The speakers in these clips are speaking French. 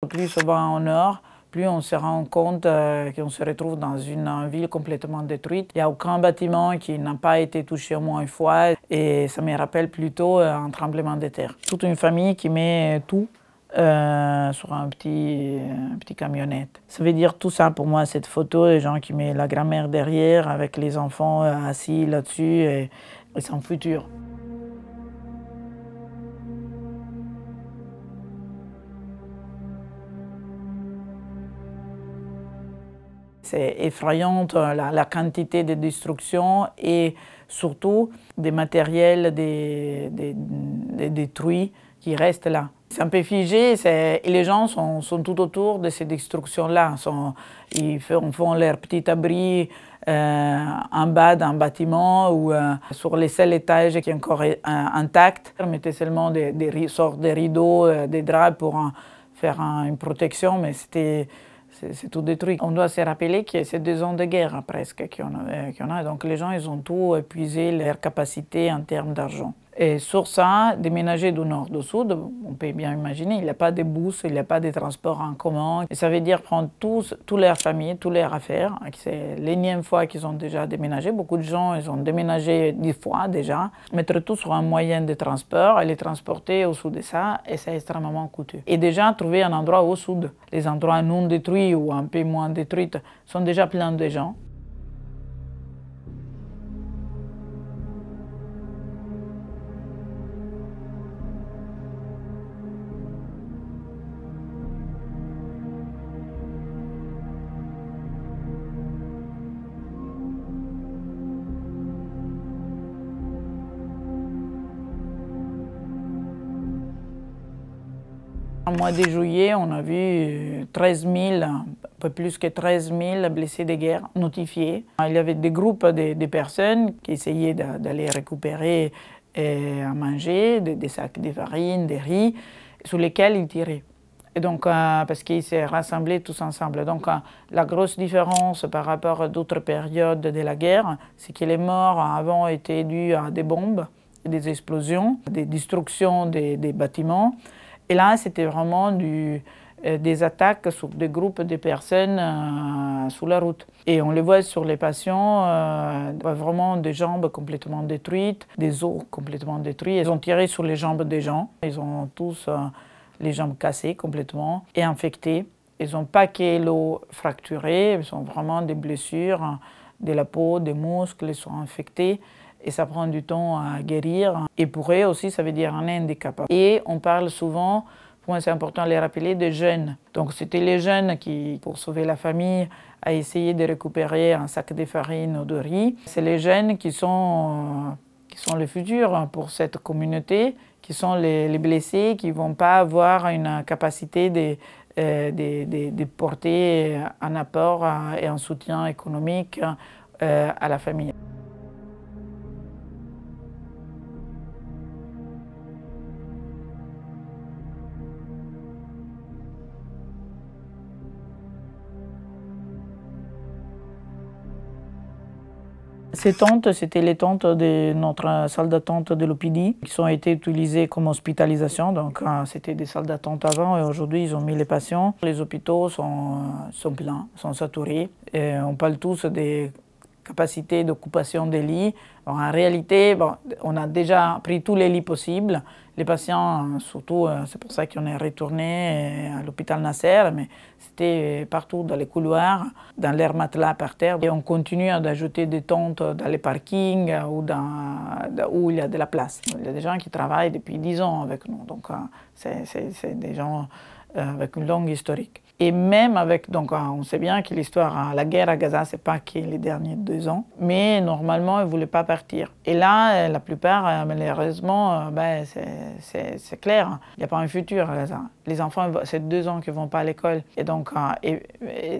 Plus on va au nord, plus on se rend compte qu'on se retrouve dans une ville complètement détruite. Il n'y a aucun bâtiment qui n'a pas été touché au moins une fois et ça me rappelle plutôt un tremblement de terre. Toute une famille qui met tout sur un petit camionnette. Ça veut dire tout ça pour moi, cette photo, les gens qui mettent la grand-mère derrière avec les enfants assis là-dessus et son futur. C'est effrayant la quantité de destruction et surtout des matériels détruits qui restent là. C'est un peu figé et les gens sont tout autour de ces destructions-là. Ils font leur petit abri en bas d'un bâtiment ou sur les seuls étages qui est encore intact. Ils mettaient seulement des sortes de rideaux, des draps pour faire une protection, mais c'est tout détruit. On doit se rappeler que c'est 2 ans de guerre presque qu'on a. Donc les gens, ils ont tout épuisé, leur capacité en termes d'argent. Et sur ça, déménager du nord au sud, on peut bien imaginer, il n'y a pas de bus, il n'y a pas de transport en commun. Et ça veut dire prendre toute leur famille, toutes leurs affaires. C'est l'énième fois qu'ils ont déjà déménagé. Beaucoup de gens, ils ont déménagé 10 fois déjà. Mettre tout sur un moyen de transport et les transporter au sud de ça, et c'est extrêmement coûteux. Et déjà, trouver un endroit au sud. Les endroits non détruits ou un peu moins détruits sont déjà pleins de gens. Au mois de juillet, on a vu 13 000, un peu plus que 13 000 blessés de guerre notifiés. Il y avait des groupes de personnes qui essayaient d'aller récupérer à manger, des sacs de farine, des riz, sur lesquels ils tiraient. Et donc, parce qu'ils se rassemblaient tous ensemble. Donc, la grosse différence par rapport à d'autres périodes de la guerre, c'est que les morts avant étaient dus à des bombes, des explosions, des destructions des bâtiments. Et là, c'était vraiment des attaques sur des groupes de personnes sur la route. Et on les voit sur les patients, vraiment des jambes complètement détruites, des os complètement détruits. Ils ont tiré sur les jambes des gens. Ils ont tous les jambes cassées complètement et infectées. Ils n'ont pas que l'os fracturé, ils ont vraiment des blessures de la peau, des muscles, ils sont infectés. Et ça prend du temps à guérir. Et pour eux aussi, ça veut dire un handicap. Et on parle souvent, pour moi c'est important de les rappeler, des jeunes. Donc c'était les jeunes qui, pour sauver la famille, a essayé de récupérer un sac de farine ou de riz. C'est les jeunes qui sont le futur pour cette communauté, qui sont les blessés, qui ne vont pas avoir une capacité de porter un apport et un soutien économique à la famille. Ces tentes, c'était les tentes de notre salle d'attente de l'OPD, qui ont été utilisées comme hospitalisation. Donc, c'était des salles d'attente avant et aujourd'hui, ils ont mis les patients. Les hôpitaux sont pleins, sont saturés. Et on parle tous des capacités d'occupation des lits. Alors, en réalité, on a déjà pris tous les lits possibles. Les patients, surtout, c'est pour ça qu'on est retourné à l'hôpital Nasser, mais c'était partout dans les couloirs, dans leurs matelas par terre. Et on continue d'ajouter des tentes dans les parkings où il y a de la place. Il y a des gens qui travaillent depuis 10 ans avec nous, donc c'est des gens avec une longue historique. Et même avec, donc on sait bien que la guerre à Gaza, c'est pas que les derniers 2 ans, mais normalement, ils ne voulaient pas partir. Et là, la plupart, malheureusement, c'est clair, il n'y a pas un futur à Gaza. Les enfants, c'est 2 ans qu'ils ne vont pas à l'école. Et donc,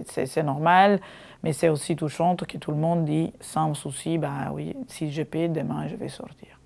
c'est normal, mais c'est aussi touchant que tout le monde dit sans souci, oui, si je peux, demain, je vais sortir.